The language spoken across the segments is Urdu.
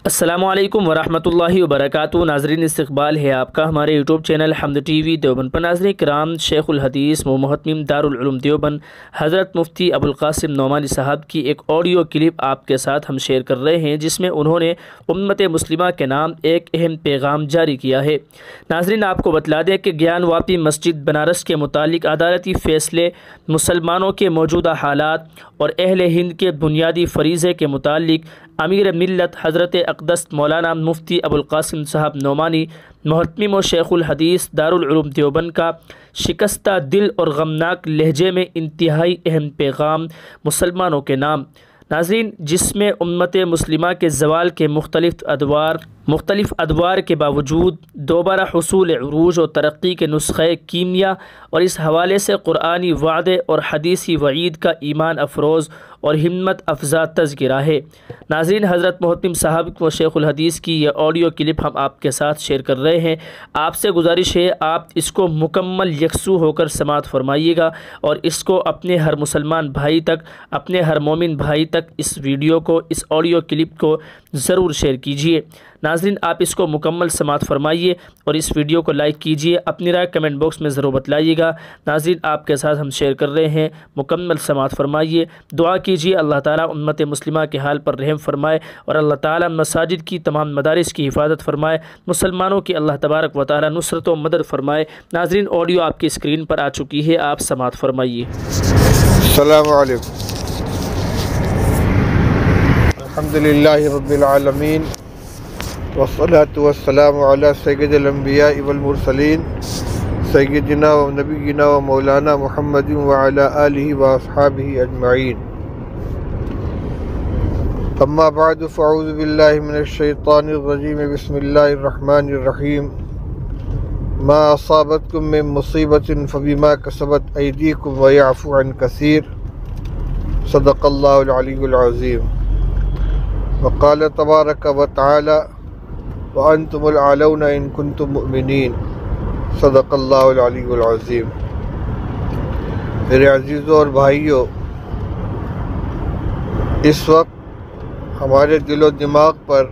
السلام علیکم ورحمۃ اللہ وبرکاتہ۔ ناظرین، استقبال ہے آپ کا ہمارے یوٹیوب چینل حمد ٹی وی دیوبند پر۔ ناظرین کرام، شیخ الحدیث و محتمم دارالعلوم دیوبند حضرت مفتی ابوالقاسم نعمانی صاحب کی ایک آڈیو کلپ آپ کے ساتھ ہم شیئر کر رہے ہیں، جس میں انہوں نے امت مسلمہ کے نام ایک اہم پیغام جاری کیا ہے۔ ناظرین، آپ کو بتلا دیں کہ گیان واپی مسجد بنارس کے متعلق عدالتی فیصلے، مسلمانوں کے موجودہ حالات اور اہل ہند کے بنیادی فریضے کے متعلق امیر ملت حضرت اقدس مولانا مفتی ابوالقاسم صاحب نعمانی محتمم و شیخ الحدیث دارالعلوم دیوبند کا شکستہ دل اور غمناک لہجے میں انتہائی اہم پیغام مسلمانوں کے نام، ناظرین، جس میں امت مسلمہ کے زوال کے مختلف ادوار کے باوجود دوبارہ حصول عروج و ترقی کے نسخہ کیمیا اور اس حوالے سے قرآنی وعدے اور حدیثی وعید کا ایمان افروز اور ہمت افزا تذکرہ ہے۔ ناظرین، حضرت محتمم صاحب و شیخ الحدیث کی یہ آڈیو کلپ ہم آپ کے ساتھ شیئر کر رہے ہیں۔ آپ سے گزارش ہے آپ اس کو مکمل یکسو ہو کر سماعت فرمائیے گا اور اس کو اپنے ہر مسلمان بھائی تک، اپنے ہر مومن بھائی تک اس ویڈیو کو، اس آڈیو کلپ کو ضرور شیئر کیجیے۔ ناظرین، آپ اس کو مکمل سماعت فرمائیے اور اس ویڈیو کو لائک کیجیے، اپنی رائے کمنٹ باکس میں ضرور بتلائیے گا۔ ناظرین، آپ کے ساتھ ہم شیئر کر رہے ہیں، مکمل سماعت فرمائیے، دعا کیجیے اللہ تعالیٰ امت مسلمہ کے حال پر رحم فرمائے اور اللہ تعالیٰ مساجد کی تمام مدارس کی حفاظت فرمائے، مسلمانوں کی اللہ تبارک و تعالیٰ نصرت و مدد فرمائے۔ ناظرین، آڈیو آپ کی اسکرین پر آ چکی ہے، آپ سماعت فرمائیے۔ السلام علیکم۔ الحمدللہ رب العالمین والصلاة والسلام علی سید الانبیاء والمرسلین سیدنا و نبینا و مولانا محمد وعلی آلہ و اصحابہ اجمعین۔ اما بعد فاعوذ باللہ من الشیطان الرجیم، بسم اللہ الرحمن الرحیم۔ ما اصابتکم من مصیبت فبما کسبت ایدیکم ویعفو عن کثیر، صدق اللہ العلی العظیم۔ وقال تبارک وتعالی وانتم العلون ان کنتم مؤمنین، صدق اللہ العلی العظیم۔ میرے عزیزوں اور بھائیوں، اس وقت ہمارے دل و دماغ پر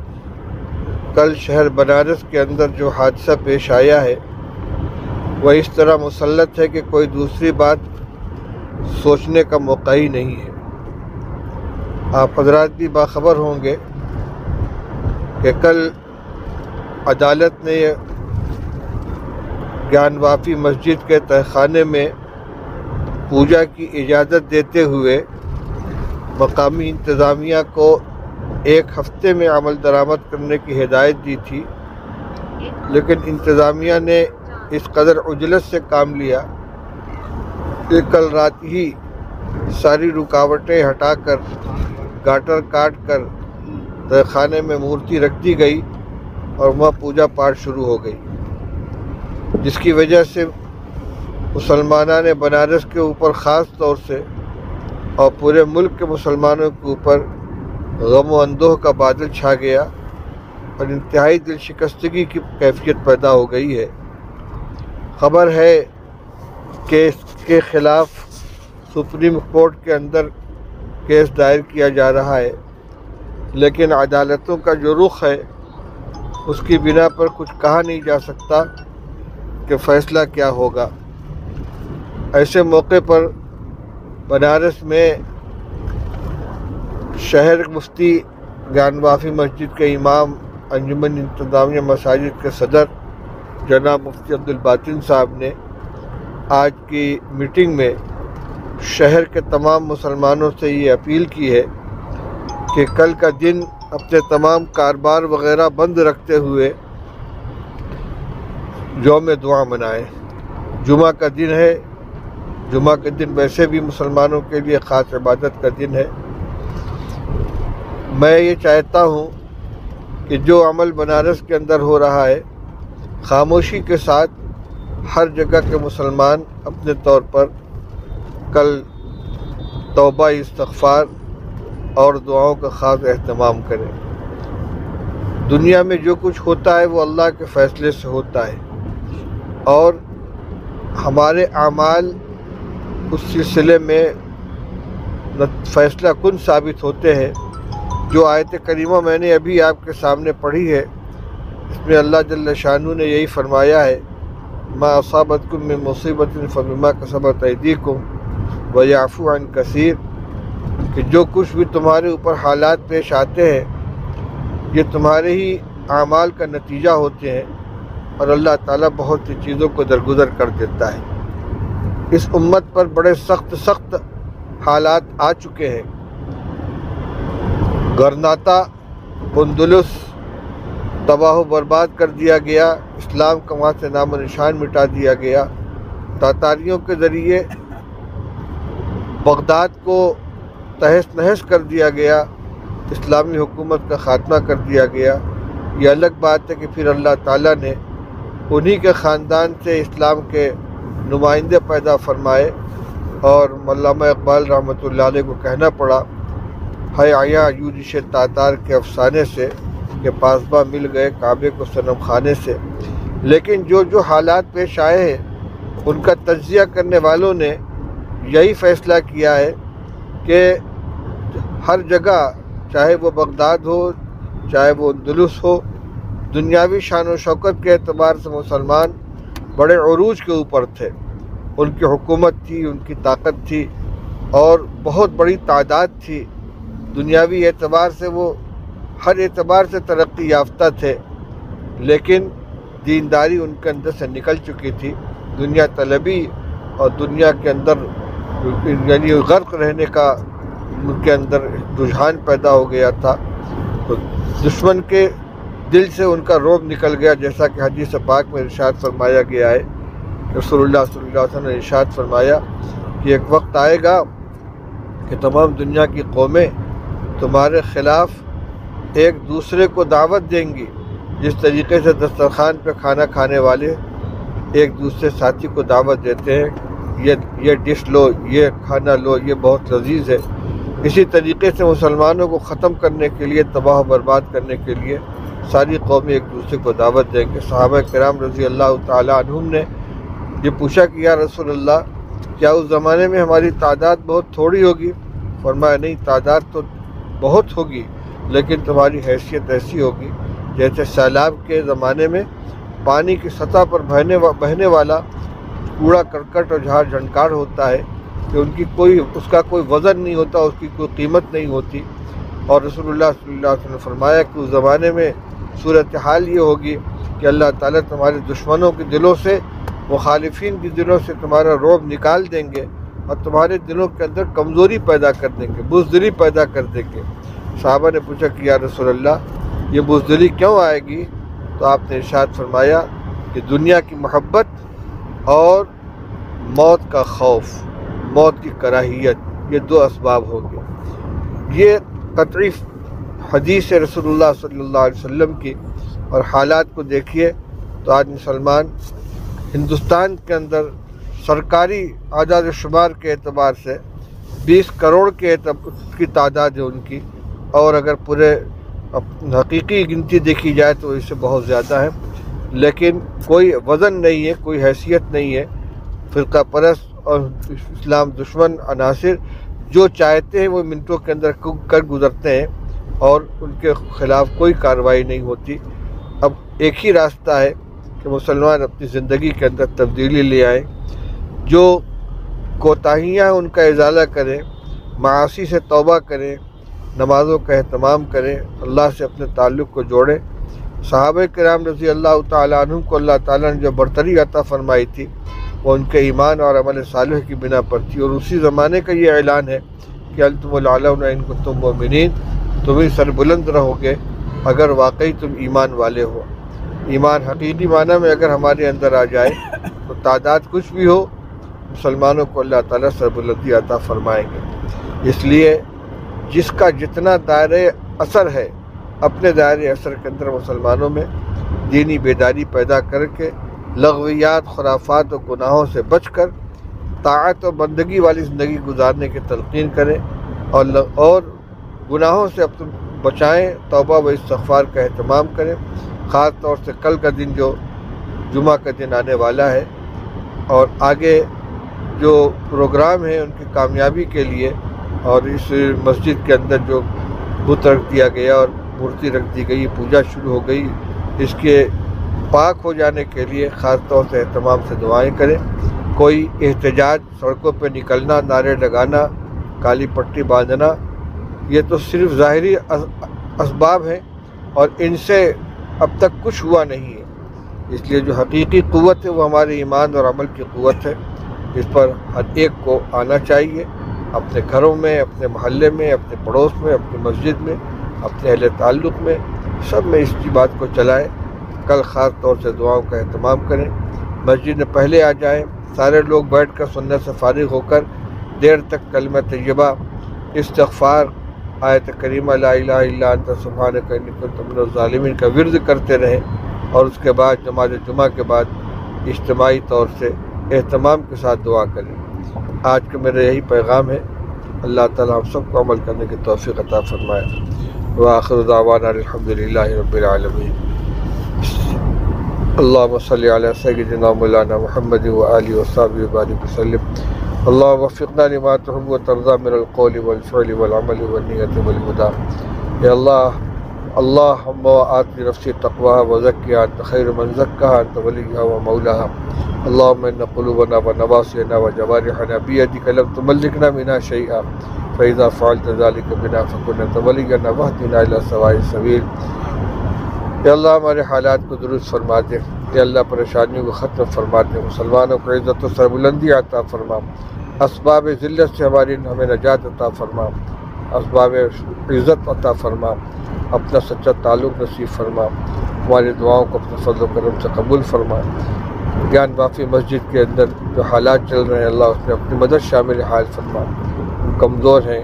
کل شہر بنارس کے اندر جو حادثہ پیش آیا ہے وہ اس طرح مسلط ہے کہ کوئی دوسری بات سوچنے کا موقع ہی نہیں ہے۔ آپ حضرات بھی باخبر ہوں گے کہ کل عدالت نے گیان واپی مسجد کے تہخانے میں پوجا کی اجازت دیتے ہوئے مقامی انتظامیہ کو 1 ہفتے میں عمل درآمد کرنے کی ہدایت دی تھی، لیکن انتظامیہ نے اس قدر عجلت سے کام لیا کہ کل رات ہی ساری رکاوٹیں ہٹا کر گاٹر کاٹ کر تہخانے میں مورتی رکھ دی گئی اور وہاں پوجا پاٹ شروع ہو گئی، جس کی وجہ سے مسلمانان بنارس کے اوپر خاص طور سے اور پورے ملک کے مسلمانوں کے اوپر غم و اندوہ کا بادل چھا گیا اور انتہائی دل شکستگی کی کیفیت پیدا ہو گئی ہے۔ خبر ہے کہ اس کے خلاف سپریم کورٹ کے اندر کیس دائر کیا جا رہا ہے، لیکن عدالتوں کا جو رخ ہے اس کی بنا پر کچھ کہا نہیں جا سکتا کہ فیصلہ کیا ہوگا۔ ایسے موقع پر بنارس میں شہر مفتی گیان واپی مسجد کے امام، انجمن انتظامیہ مساجد کے صدر جناب مفتی عبدالباطن صاحب نے آج کی میٹنگ میں شہر کے تمام مسلمانوں سے یہ اپیل کی ہے کہ کل کا دن اپنے تمام کاروبار وغیرہ بند رکھتے ہوئے یوم دعا منائیں۔ جمعہ کا دن ہے، جمعہ کے دن ویسے بھی مسلمانوں کے لیے خاص عبادت کا دن ہے۔ میں یہ چاہتا ہوں کہ جو عمل بنارس کے اندر ہو رہا ہے، خاموشی کے ساتھ ہر جگہ کے مسلمان اپنے طور پر کل توبہ استغفار اور دعاؤں کا خاص اہتمام کریں۔ دنیا میں جو کچھ ہوتا ہے وہ اللہ کے فیصلے سے ہوتا ہے اور ہمارے اعمال اس سلسلے میں فیصلہ کن ثابت ہوتے ہیں جو آیت کریمہ میں نے ابھی آپ کے سامنے پڑھی ہے، اس میں اللہ جل شانہ نے یہی فرمایا ہے، ما اصابتکم من مصیبت فبما کسبت ایدیکم ویعفو عن کثیر، کہ جو کچھ بھی تمہارے اوپر حالات پیش آتے ہیں یہ تمہارے ہی اعمال کا نتیجہ ہوتے ہیں، اور اللہ تعالیٰ بہت سی چیزوں کو درگزر کر دیتا ہے۔ اس امت پر بڑے سخت حالات آ چکے ہیں۔ غرناطہ، اندلس تباہ و برباد کر دیا گیا، اسلام کا وہاں سے نام و نشان مٹا دیا گیا، تاتاریوں کے ذریعے بغداد کو تہس نہس کر دیا گیا، اسلامی حکومت کا خاتمہ کر دیا گیا۔ یہ الگ بات ہے کہ پھر اللہ تعالیٰ نے انہی کے خاندان سے اسلام کے نمائندے پیدا فرمائے، اور علامہ اقبال رحمۃ اللہ علیہ کو کہنا پڑا، ہے آیا یوجش تاتار کے افسانے سے کہ پاسباں مل گئے کعبے کو صنم خانے سے۔ لیکن جو حالات پیش آئے ہیں ان کا تجزیہ کرنے والوں نے یہی فیصلہ کیا ہے کہ ہر جگہ، چاہے وہ بغداد ہو، چاہے وہ اندلس ہو، دنیاوی شان و شوکت کے اعتبار سے مسلمان بڑے عروج کے اوپر تھے، ان کی حکومت تھی، ان کی طاقت تھی، اور بہت بڑی تعداد تھی، دنیاوی اعتبار سے وہ ہر اعتبار سے ترقی یافتہ تھے، لیکن دینداری ان کے اندر سے نکل چکی تھی، دنیا طلبی اور دنیا کے اندر یعنی غرق رہنے کا ان کے اندر رجحان پیدا ہو گیا تھا۔ تو دشمن کے دل سے ان کا رعب نکل گیا، جیسا کہ حدیث پاک میں ارشاد فرمایا گیا ہے۔ رسول اللہ صلی اللہ علیہ وسلم نے ارشاد فرمایا کہ ایک وقت آئے گا کہ تمام دنیا کی قومیں تمہارے خلاف ایک دوسرے کو دعوت دیں گی، جس طریقے سے دسترخوان پہ کھانا کھانے والے ایک دوسرے ساتھی کو دعوت دیتے ہیں، یہ ڈش لو، یہ کھانا لو، یہ بہت لذیذ ہے۔ اسی طریقے سے مسلمانوں کو ختم کرنے کے لیے، تباہ و برباد کرنے کے لیے ساری قومیں ایک دوسرے کو دعوت دیں گے۔ صحابہ کرام رضی اللہ تعالیٰ عنہم نے یہ پوچھا کہ یا رسول اللہ، کیا اس زمانے میں ہماری تعداد بہت تھوڑی ہوگی؟ فرمایا نہیں، تعداد تو بہت ہوگی، لیکن تمہاری حیثیت ایسی ہوگی جیسے سیلاب کے زمانے میں پانی کی سطح پر بہنے والا کوڑا کرکٹ اور جھاڑ جھنکار ہوتا ہے، کہ اس کا کوئی وزن نہیں ہوتا، اس کی کوئی قیمت نہیں ہوتی۔ اور رسول اللہ صلی اللہ علیہ وسلم نے فرمایا کہ اس زمانے میں صورتحال یہ ہوگی کہ اللہ تعالیٰ تمہارے دشمنوں کے دلوں سے، مخالفین کے دلوں سے تمہارا رعب نکال دیں گے، اور تمہارے دلوں کے اندر کمزوری پیدا کر دیں گے، بزدلی پیدا کر دیں گے۔ صحابہ نے پوچھا کہ یا رسول اللہ، یہ بزدلی کیوں آئے گی؟ تو آپ نے ارشاد فرمایا کہ دنیا کی محبت اور موت کا خوف، موت کی کراہیت، یہ دو اسباب ہوں گے۔ یہ قطعی حدیث رسول اللہ صلی اللہ علیہ وسلم کی، اور حالات کو دیکھیے تو آج مسلمان ہندوستان کے اندر سرکاری اعداد و شمار کے اعتبار سے 20 کروڑ کی تعداد ہے ان کی، اور اگر پورے حقیقی گنتی دیکھی جائے تو اس سے بہت زیادہ ہے، لیکن کوئی وزن نہیں ہے، کوئی حیثیت نہیں ہے۔ فرقہ پرست اور اسلام دشمن عناصر جو چاہتے ہیں وہ منٹوں کے اندر کر گزرتے ہیں، اور ان کے خلاف کوئی کارروائی نہیں ہوتی۔ اب ایک ہی راستہ ہے کہ مسلمان اپنی زندگی کے اندر تبدیلی لے آئیں، جو کوتاہیاں ان کا ازالہ کریں، معاصی سے توبہ کریں، نمازوں کا اہتمام کریں، اللہ سے اپنے تعلق کو جوڑیں۔ صحابہ کرام رضی اللہ تعالیٰ عنہم کو اللہ تعالیٰ نے جو برتری عطا فرمائی تھی وہ ان کے ایمان اور عمل صالح کی بنا پر تھی، اور اسی زمانے کا یہ اعلان ہے کہ انتم الاعلون ان کنتم مؤمنین، تم ہی سربلند رہو گے اگر واقعی تم ایمان والے ہو۔ ایمان حقیقی معنی میں اگر ہمارے اندر آ جائے تو تعداد کچھ بھی ہو، مسلمانوں کو اللہ تعالیٰ سربلندی عطا فرمائیں گے۔ اس لیے جس کا جتنا دائرۂ اثر ہے، اپنے دائرۂ اثر کے اندر مسلمانوں میں دینی بیداری پیدا کر کے لغویات، خرافات و گناہوں سے بچ کر طاعت و بندگی والی زندگی گزارنے کی تلقین کریں، اور گناہوں سے اپنے بچائیں، توبہ و استغفار کا اہتمام کریں۔ خاص طور سے کل کا دن جو جمعہ کا دن آنے والا ہے، اور آگے جو پروگرام ہیں ان کی کامیابی کے لیے، اور اس مسجد کے اندر جو بت رکھ دیا گیا اور مورتی رکھ دی گئی، پوجا شروع ہو گئی، اس کے پاک ہو جانے کے لیے خاص طور سے اہتمام سے دعائیں کریں۔ کوئی احتجاج، سڑکوں پہ نکلنا، نعرے لگانا، کالی پٹی باندھنا، یہ تو صرف ظاہری اسباب ہیں اور ان سے اب تک کچھ ہوا نہیں ہے۔ اس لیے جو حقیقی قوت ہے وہ ہمارے ایمان اور عمل کی قوت ہے، اس پر ہر ایک کو آنا چاہیے، اپنے گھروں میں، اپنے محلے میں، اپنے پڑوس میں، اپنی مسجد میں، اپنے اہل تعلق میں، سب میں اس کی بات کو چلائیں۔ کل خاص طور سے دعاؤں کا اہتمام کریں، مسجد میں پہلے آ جائیں، سارے لوگ بیٹھ کر سننے سے فارغ ہو کر دیر تک کلمہ طیبہ، استغفار، آیت کریمہ لا الہ الا انت سبحانک انی کنت من الظالمین کا ورد کرتے رہیں، اور اس کے بعد نماز جمعہ کے بعد اجتماعی طور سے اہتمام کے ساتھ دعا کریں۔ آج کا میرا یہی پیغام ہے، اللہ تعالی ہم سب کو عمل کرنے کی توفیق عطا فرمائے۔ وآخر دعوانا الحمدللہ رب العالمین۔ اللہم صلی علی سیدنا مولانا محمد وآلہ وصحبہ وبارک وسلم۔ اللہم وفقنا لما تحب وترضى من القول والفعل والعمل والنیت والہدی۔ یا اللہم آت نفسی تقواها وزکیها انت خیر من زکاها انت ولیها ومولاها۔ اللہم ان قلوبنا ونواصینا وجوارحنا بیدک لم تملکنا منها شیئا فاذا فعلت ذلك بنا فکن انت ولینا واہدنا الی سواء السبیل۔ یا اللہ ہمارے حالات کو درست فرما دے، یا اللہ پریشانیوں کو ختم فرما دے، مسلمانوں کو عزت و سربلندی عطا فرما، اسباب ذلت سے ہمیں نجات عطا فرما، اسباب عزت عطا فرما، اپنا سچا تعلق نصیب فرما، ہماری دعاؤں کو اپنے فضل و کرم سے قبول فرما۔ گیان بافی مسجد کے اندر جو حالات چل رہے ہیں اللہ اس میں اپنی مدد شامل حال فرما، ہم کمزور ہیں،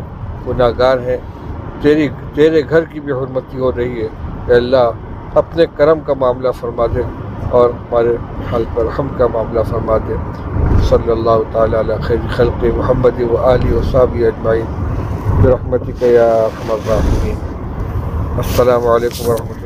گناہ گار ہیں، تیرے گھر کی بھی حرمتی ہو رہی ہے، اے اللہ اپنے کرم کا معاملہ فرما دے اور ہمارے حال پر رحم کا معاملہ فرما دے۔ صلی اللہ تعالیٰ علی خیر خلق محمد وآلہ وصحبہ اجمعین برحمتک یا ارحم الراحمین۔ السلام علیکم ورحمۃ اللہ۔